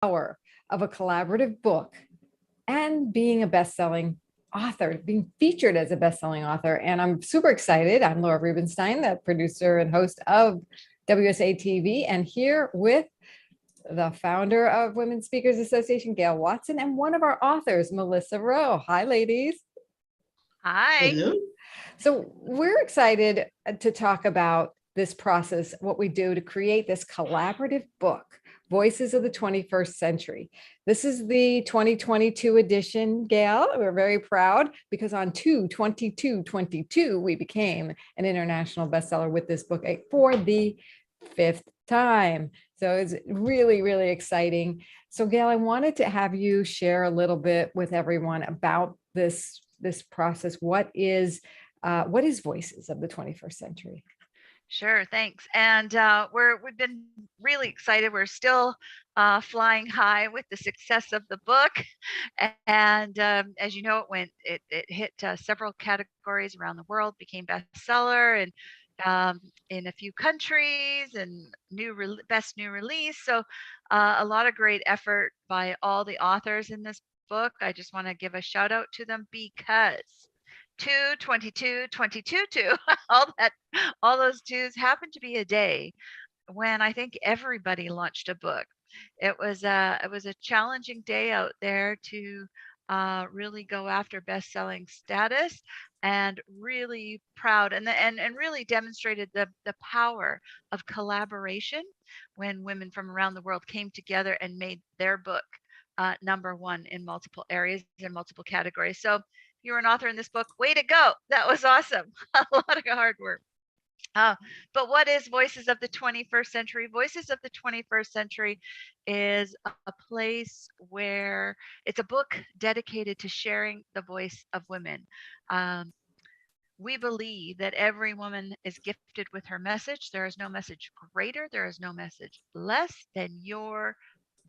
power of a collaborative book and being a best-selling author, being featured as a best-selling author. And I'm super excited. I'm Laura Rubenstein, the producer and host of WSA TV, and here with the founder of Women Speakers Association, Gail Watson, and one of our authors, Melissa Rowe. Hi, ladies. Hi. Hello. So we're excited to talk about this process, what we do to create this collaborative book, Voices of the 21st Century. This is the 2022 edition, Gail. We're very proud because on 2/22/22, we became an international bestseller with this book for the 5th time. So it's really, really exciting. So Gail, I wanted to have you share a little bit with everyone about this process. What is Voices of the 21st Century? Sure, thanks. And we've been really excited. We're still flying high with the success of the book, and as you know, it hit several categories around the world, became bestseller, and in a few countries, and best new release. So a lot of great effort by all the authors in this book. I just want to give a shout out to them because 2/22/22, all those twos happened to be a day when I think everybody launched a book. It was a challenging day out there to really go after best-selling status, and really proud, and really demonstrated the power of collaboration when women from around the world came together and made their book #1 in multiple areas, in multiple categories. So you're an author in this book, way to go. That was awesome. A lot of hard work. But what is Voices of the 21st Century? Voices of the 21st Century is a place where it's a book dedicated to sharing the voice of women. We believe that every woman is gifted with her message. There is no message greater, there is no message less than your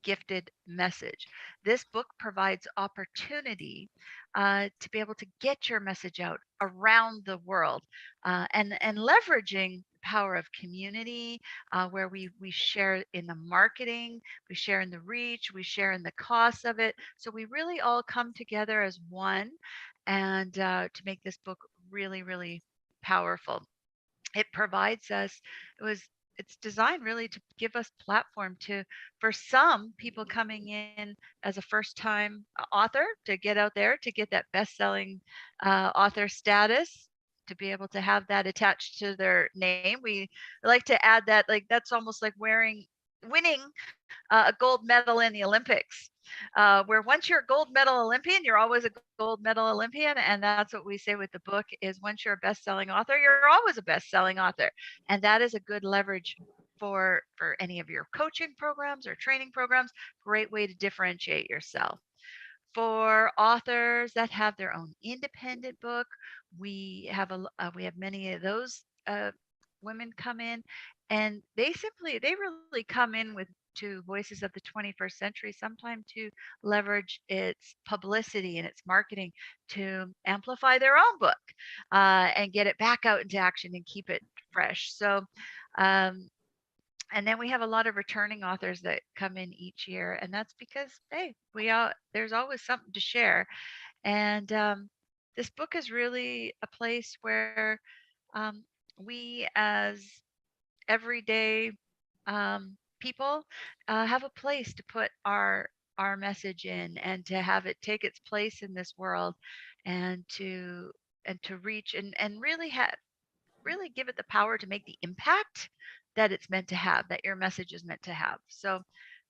gifted message. This book provides opportunity to be able to get your message out around the world, and leveraging the power of community, where we share in the marketing, we share in the reach, we share in the costs of it. So we really all come together as one, and to make this book really, really powerful. It provides us, it's designed really to give us platform to, for some people coming in as a first time author, to get out there, to get that best-selling author status, to be able to have that attached to their name. We like to add that, like, that's almost like winning a gold medal in the Olympics, where once you're a gold medal Olympian, you're always a gold medal Olympian. And that's what we say with the book is, once you're a best-selling author, you're always a best-selling author. And that is a good leverage for any of your coaching programs or training programs. Great way to differentiate yourself. For authors that have their own independent book, we have many of those women come in, and they really come in with to Voices of the 21st Century, sometime to leverage its publicity and its marketing to amplify their own book, and get it back out into action and keep it fresh. So and then we have a lot of returning authors that come in each year, and that's because, hey, there's always something to share. And this book is really a place where we, as everyday people, have a place to put our message in, and to have it take its place in this world, and to reach, and really give it the power to make the impact that it's meant to have, that your message is meant to have. So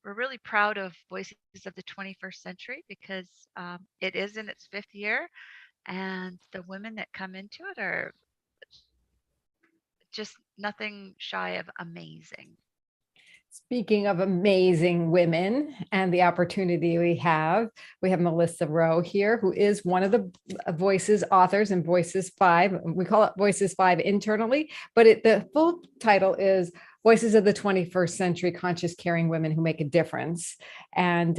we're really proud of Voices of the 21st Century because it is in its 5th year, and the women that come into it are just nothing shy of amazing. Speaking of amazing women and the opportunity we have Melissa Rowe here, who is one of the Voices authors in Voices 5. We call it Voices 5 internally, but the full title is Voices of the 21st Century, Conscious Caring Women Who Make a Difference. And,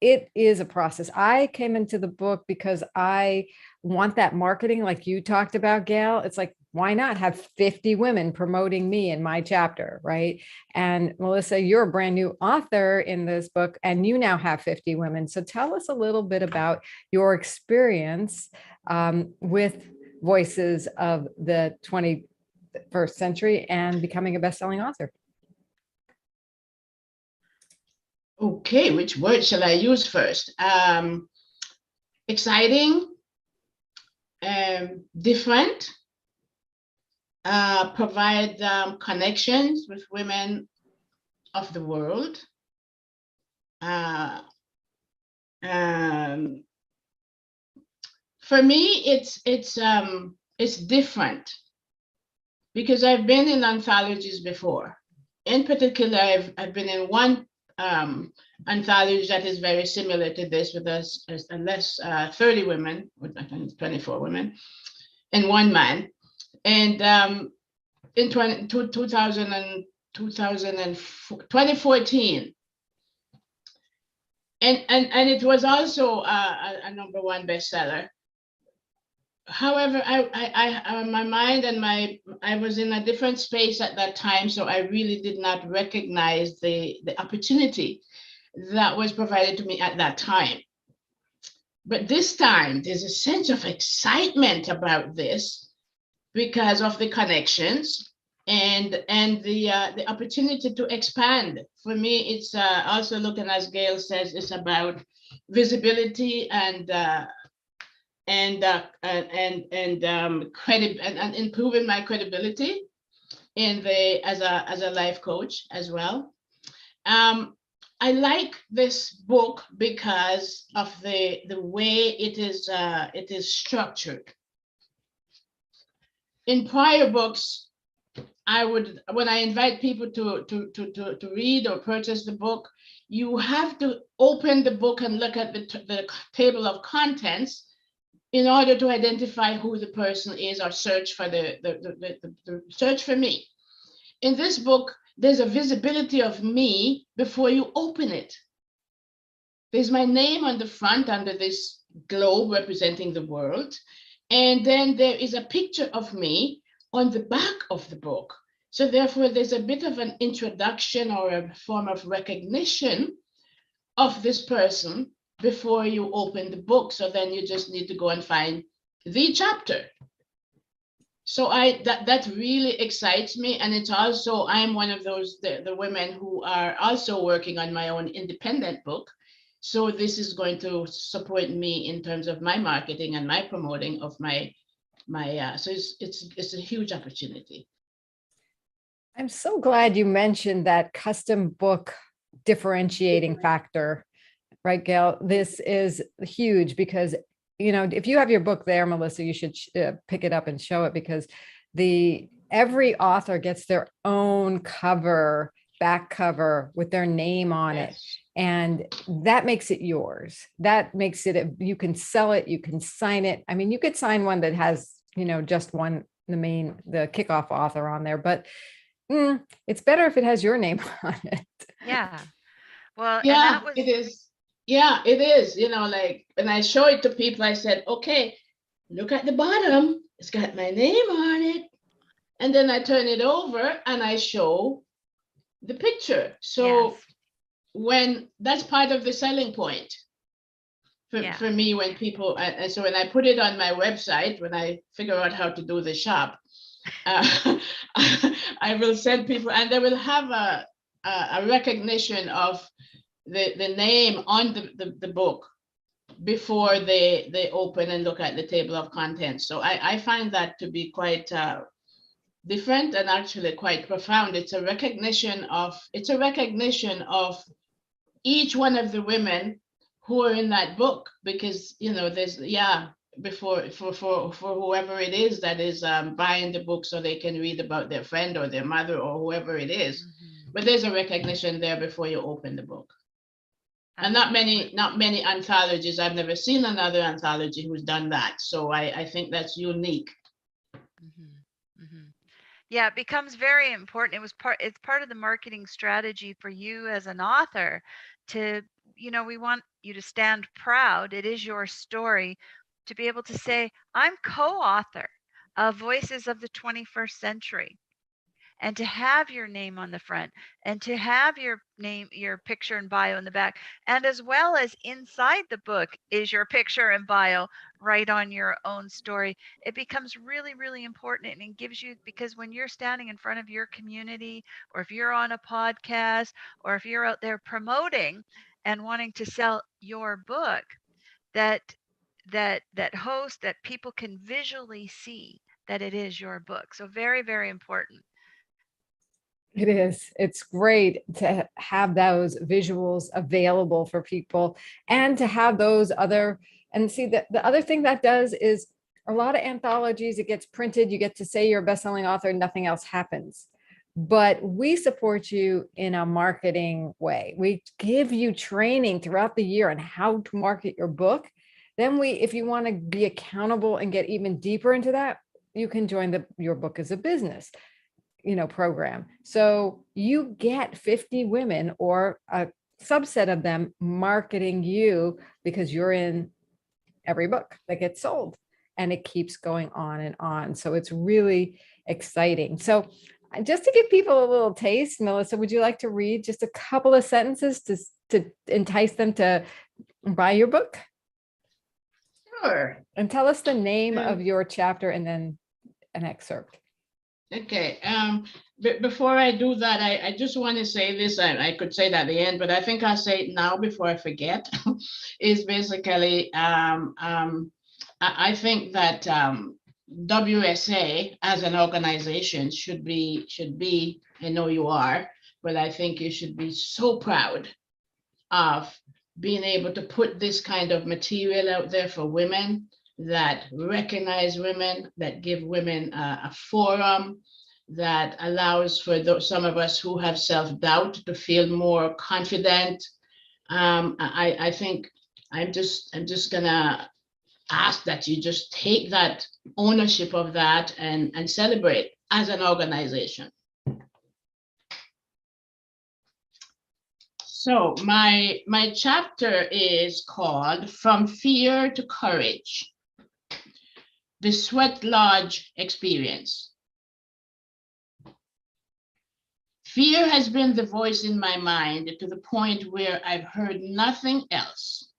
it is a process. I came into the book because I want that marketing like you talked about, Gail. It's like why not have 50 women promoting me in my chapter, right? And Melissa, you're a brand new author in this book, and you now have 50 women. So tell us a little bit about your experience with Voices of the 21st Century and becoming a best-selling author. Okay, which word shall I use first? Exciting, different, provide connections with women of the world. For me, it's different because I've been in anthologies before. In particular, I've been in one anthology that is very similar to this, with us less 30 women, with I think 24 women, and one man. And in 2014. And it was also a #1 bestseller. However, my mind and I was in a different space at that time, so I really did not recognize the opportunity that was provided to me at that time. But this time, there's a sense of excitement about this because of the connections and the opportunity to expand. For me, it's also looking, as Gail says, it's about visibility and improving my credibility as a life coach as well. I like this book because of the way it is structured. In prior books, when I invite people to read or purchase the book, you have to open the book and look at the table of contents in order to identify who the person is, or search for the search for me. In this book, there's a visibility of me before you open it. There's my name on the front under this globe representing the world. And then there is a picture of me on the back of the book. So therefore, there's a bit of an introduction or a form of recognition of this person before you open the book. So then you just need to go and find the chapter. So that really excites me. And it's also, I'm one of those, the women who are also working on my own independent book. So this is going to support me in terms of my marketing and my promoting of so it's a huge opportunity. I'm so glad you mentioned that custom book differentiating factor, right, Gail? This is huge because, if you have your book there, Melissa, you should pick it up and show it, because every author gets their own back cover with their name on it. And that makes it yours. That makes it, you can sell it, you can sign it. I mean, you could sign one that has, just the kickoff author on there, but it's better if it has your name on it. Yeah. Well, yeah, it is. Yeah, it is. Like when I show it to people, I said, okay, look at the bottom. It's got my name on it. And then I turn it over and I show the picture. So when that's part of the selling point for me, when people, and so when I put it on my website, when I figure out how to do the shop, I will send people, and they will have a recognition of the name on the book before they open and look at the table of contents. So I find that to be quite different and actually quite profound. It's a recognition of each one of the women who are in that book, because there's before for whoever it is that is buying the book so they can read about their friend or their mother or whoever it is. But there's a recognition there before you open the book. And not many anthologies. I've never seen another anthology who's done that. So I think that's unique. Yeah, it becomes very important. It's part of the marketing strategy for you as an author to, we want you to stand proud. It is your story, to be able to say, I'm co-author Voices of the 21st Century. And to have your name on the front, and to have your name, your picture and bio in the back, and as well as inside the book is your picture and bio right on your own story. It becomes really, really important, and it gives you, because when you're standing in front of your community, or if you're on a podcast, or if you're out there promoting and wanting to sell your book, that host, that people can visually see that it is your book. So very, very important. It is. It's great to have those visuals available for people, and to have those other, and see that the other thing that does is a lot of anthologies, it gets printed, you get to say you're a best-selling author, nothing else happens. But we support you in a marketing way. We give you training throughout the year on how to market your book. Then if you want to be accountable and get even deeper into that, you can join your book as a business program. So you get 50 women or a subset of them marketing you, because you're in every book that gets sold, and it keeps going on and on. So it's really exciting. So just to give people a little taste, Melissa, would you like to read just a couple of sentences to entice them to buy your book? Sure. And tell us the name of your chapter and then an excerpt. Okay. Before I do that, I just want to say this. I could say that at the end, but I think I'll say it now before I forget. Is basically, I think that WSA as an organization should be. I know you are, but I think you should be so proud of being able to put this kind of material out there for women, that recognize women, that give women a forum, that allows for some of us who have self-doubt to feel more confident. I think I'm just gonna ask that you just take that ownership of that and celebrate as an organization. So my chapter is called From Fear to Courage, the Sweat Lodge Experience. Fear has been the voice in my mind to the point where I've heard nothing else.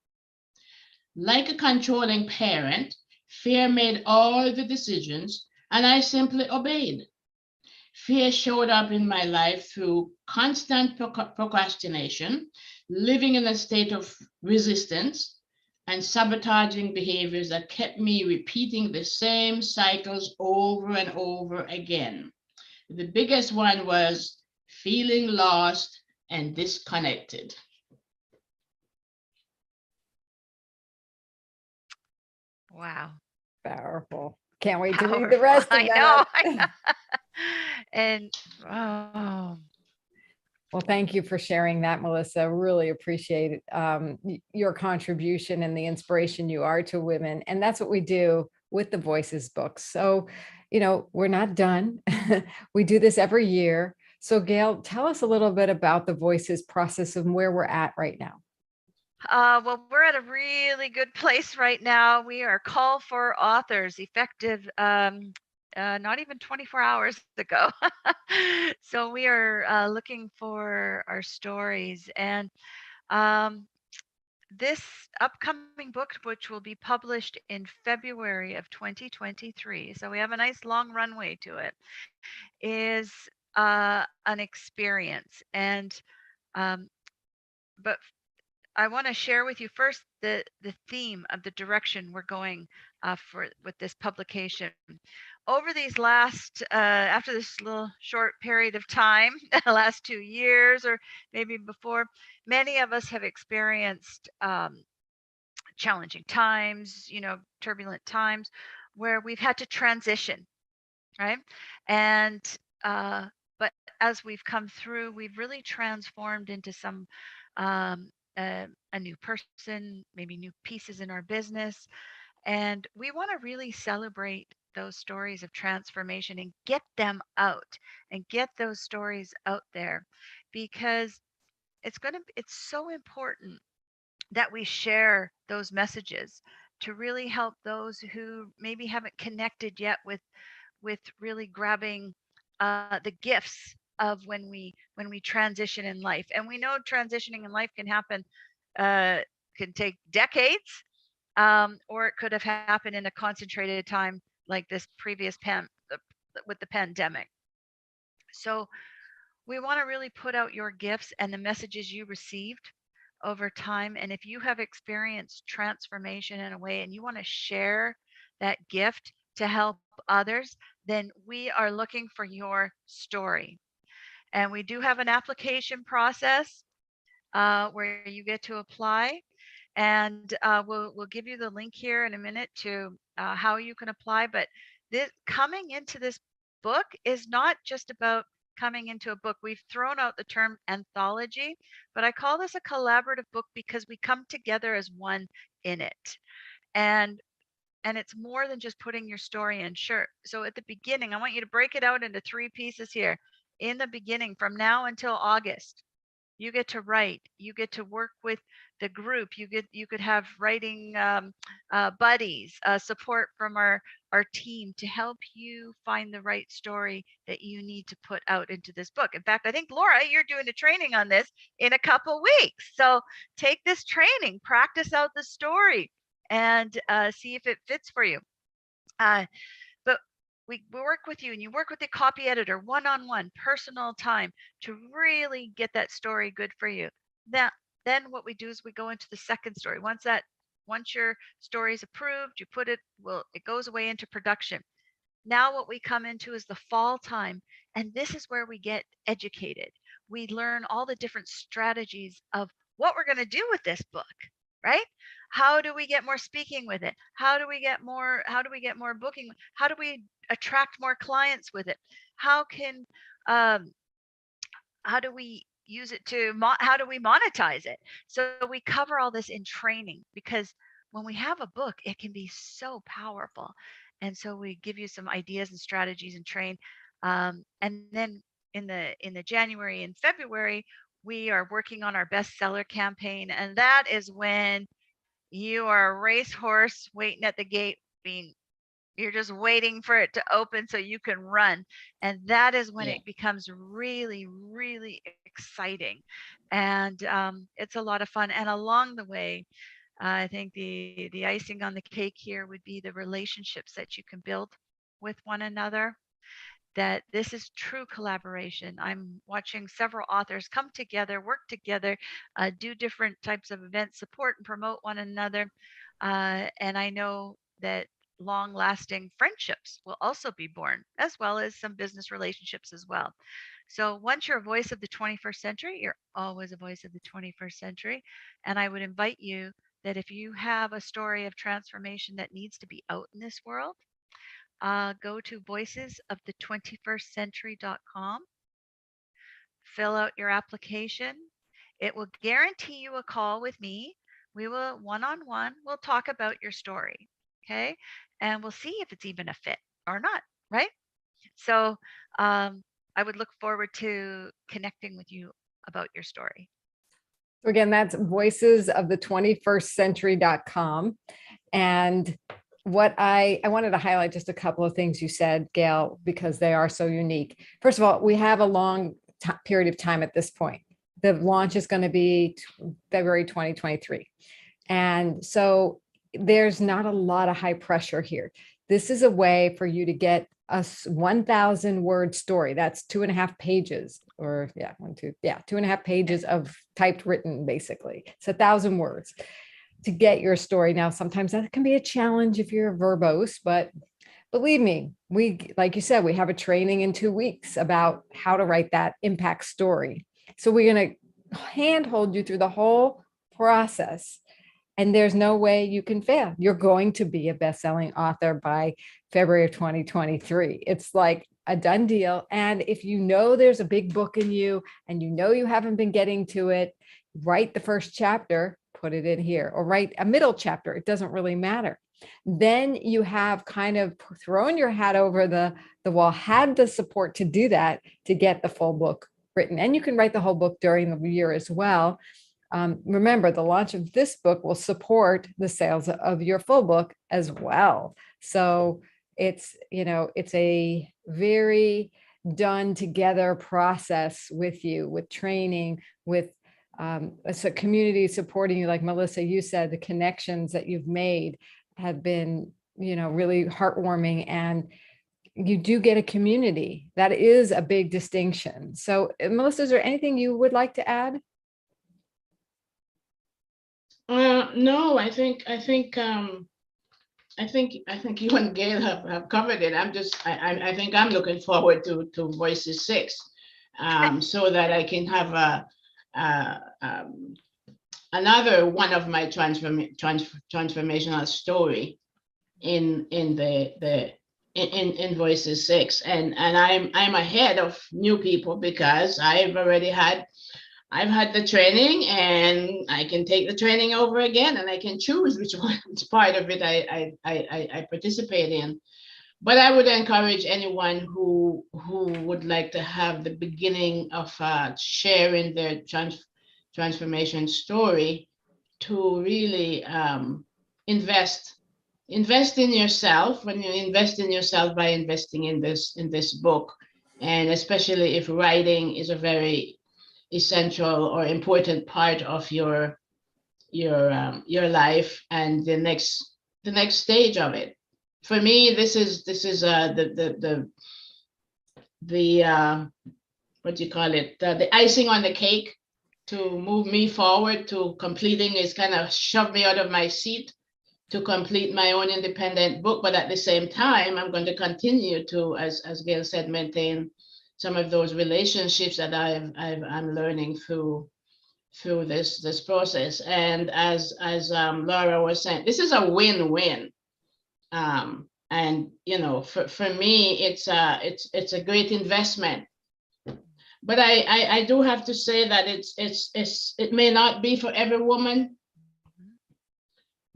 Like a controlling parent, fear made all the decisions, and I simply obeyed. Fear showed up in my life through constant procrastination, living in a state of resistance, and sabotaging behaviors that kept me repeating the same cycles over and over again. The biggest one was feeling lost and disconnected. Wow. Powerful. Can't wait to read the rest of that. I know. And oh. Well, thank you for sharing that, Melissa. Really appreciate your contribution and the inspiration you are to women. And that's what we do with the Voices books. So, we're not done. We do this every year. So Gail, tell us a little bit about the Voices process and where we're at right now. Well, we're at a really good place right now. We are call for authors effective not even 24 hours ago. So we are looking for our stories, and this upcoming book, which will be published in February of 2023, so we have a nice long runway to it, is an experience. And but I want to share with you first the theme of the direction we're going with this publication. Over these last, after this little short period of time, the last 2 years or maybe before, many of us have experienced challenging times, turbulent times, where we've had to transition, right? And but as we've come through, we've really transformed into some a new person, maybe new pieces in our business. And we want to really celebrate those stories of transformation and get them out and get those stories out there, because it's so important that we share those messages to really help those who maybe haven't connected yet with really grabbing the gifts of when we transition in life. And we know transitioning in life can happen, can take decades, or it could have happened in a concentrated time like this previous with the pandemic. So we want to really put out your gifts and the messages you received over time. And if you have experienced transformation in a way and you want to share that gift to help others, then we are looking for your story. And we do have an application process where you get to apply. And we'll give you the link here in a minute to how you can apply. But this coming into this book is not just about coming into a book. We've thrown out the term anthology, but I call this a collaborative book because we come together as one in it. And it's more than just putting your story in. Sure. So at the beginning, I want you to break it out into 3 pieces here. In the beginning, from now until August, you get to write, you get to work with the group, you could have writing buddies, support from our team to help you find the right story that you need to put out into this book. In fact, I think, Laura, you're doing a training on this in a couple weeks. So take this training, practice out the story, and see if it fits for you. But we work with you, and you work with the copy editor one-on-one, personal time, to really get that story good for you. Then what we do is we go into the second story. Once your story is approved, you put it, it goes away into production. Now what we come into is the fall time, and this is where we get educated. We learn all the different strategies of what we're going to do with this book, right? How do we get more speaking with it? How do we get more booking? How do we attract more clients with it? How do we use it how do we monetize it? So we cover all this in training, because when we have a book, it can be so powerful. And so we give you some ideas and strategies and train. And then in the January and February, we are working on our bestseller campaign. And that is when you are a racehorse waiting at the gate, you're just waiting for it to open so you can run. And that is when it becomes really, really exciting. And it's a lot of fun. And along the way, I think the icing on the cake here would be the relationships that you can build with one another. That this is true collaboration. I'm watching several authors come together, work together, do different types of events, support and promote one another. And I know that long-lasting friendships will also be born, as well as some business relationships as well. So once you're a voice of the 21st century, you're always a voice of the 21st century. And I would invite you that if you have a story of transformation that needs to be out in this world, go to voicesofthe21stcentury.com, fill out your application. It will guarantee you a call with me. We will one-on-one, we'll talk about your story, okay? And we'll see if it's even a fit or not, right? So I would look forward to connecting with you about your story. So again, that's voicesofthe21stcentury.com. And what I wanted to highlight just a couple of things you said, Gail, because they are so unique. First of all, we have a long period of time at this point. The launch is going to be February 2023. And so there's not a lot of high pressure here. This is a way for you to get a 1,000 word story. That's 2.5 pages, or 2.5 pages of typed written, basically. It's 1,000 words to get your story. Now, sometimes that can be a challenge if you're verbose, but believe me, like you said, we have a training in 2 weeks about how to write that impact story. So we're going to handhold you through the whole process. And there's no way you can fail. You're going to be a best-selling author by February of 2023. It's like a done deal. And if you know there's a big book in you and you know you haven't been getting to it, write the first chapter, put it in here, or write a middle chapter. It doesn't really matter. Then you have kind of thrown your hat over the wall, had the support to do that, to get the full book written. And you can write the whole book during the year as well. Remember, the launch of this book will support the sales of your full book as well. So it's, it's a very done together process with you, with training, with a community supporting you. Like Melissa, you said, the connections that you've made have been, really heartwarming, and you do get a community. That is a big distinction. So Melissa, is there anything you would like to add? No, I think you and Gail have covered it. I think I'm looking forward to Voices 6, so that I can have another one of my transformational story in Voices 6, and I'm ahead of new people because I've had the training, and I can take the training over again, and I can choose which part of it I participate in. But I would encourage anyone who would like to have the beginning of sharing their transformation story to really invest in yourself. When you invest in yourself by investing in this book, and especially if writing is a very essential or important part of your life and the next stage of it. For me, this is the what do you call it, the icing on the cake to move me forward to completing. Is kind of shove me out of my seat to complete my own independent book, but at the same time I'm going to continue to, as Gail said, maintain some of those relationships that I'm learning through this process. And as Laura was saying, this is a win-win. And for me, it's a great investment. But I do have to say that it may not be for every woman,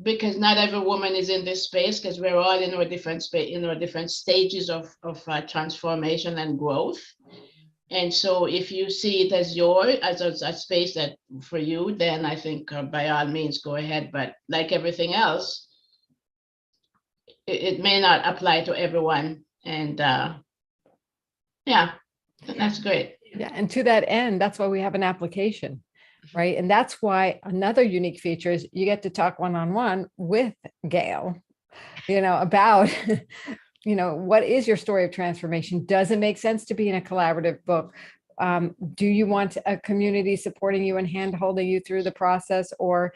because not every woman is in this space, because we're all in our different space, in our different stages of transformation and growth. And so if you see it as a space that for you, then I think by all means go ahead. But like everything else, it may not apply to everyone. And yeah, that's great. Yeah, and to that end, that's why we have an application, right? And that's why another unique feature is you get to talk one-on-one with Gail, about, what is your story of transformation? Does it make sense to be in a collaborative book? Do you want a community supporting you and hand-holding you through the process? Or,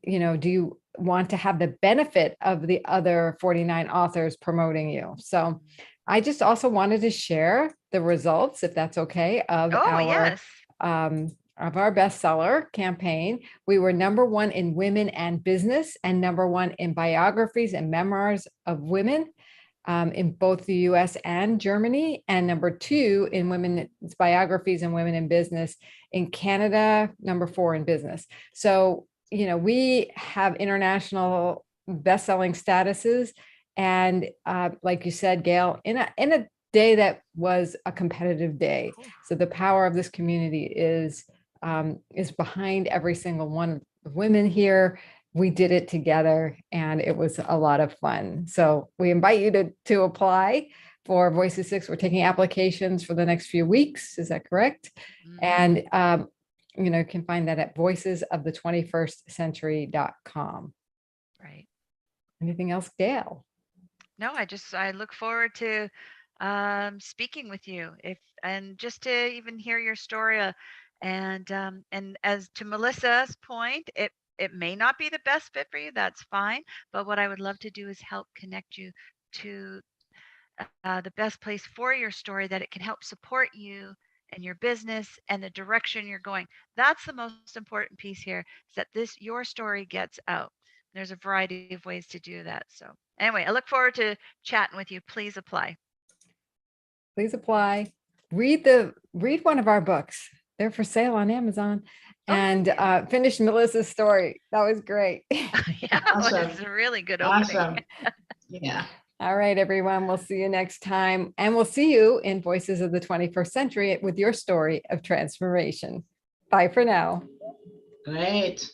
do you want to have the benefit of the other 49 authors promoting you? So I just also wanted to share the results, if that's okay, of our bestseller campaign. We were #1 in women and business, and #1 in biographies and memoirs of women in both the US and Germany, and #2 in women's biographies and women in business in Canada, #4 in business. So, we have international best-selling statuses. And like you said, Gail, in a day that was a competitive day. So the power of this community is behind every single one of the women here. We did it together, and it was a lot of fun. So we invite you to apply for Voices 6. We're taking applications for the next few weeks. Is that correct? Mm-hmm. And you can find that at voicesofthe21stcentury.com. Right. Anything else, Gail? No, I look forward to speaking with you, and just to even hear your story. And as to Melissa's point, it may not be the best fit for you. That's fine. But what I would love to do is help connect you to the best place for your story, that it can help support you and your business and the direction you're going. That's the most important piece here, is that your story gets out. There's a variety of ways to do that. So anyway, I look forward to chatting with you. Please apply. Please apply. Read one of our books. They're for sale on Amazon. And finish Melissa's story. That was great. Yeah, Awesome. It was a really good opening. Awesome. Yeah. All right, everyone. We'll see you next time. And we'll see you in Voices of the 21st Century with your story of transformation. Bye for now. Great.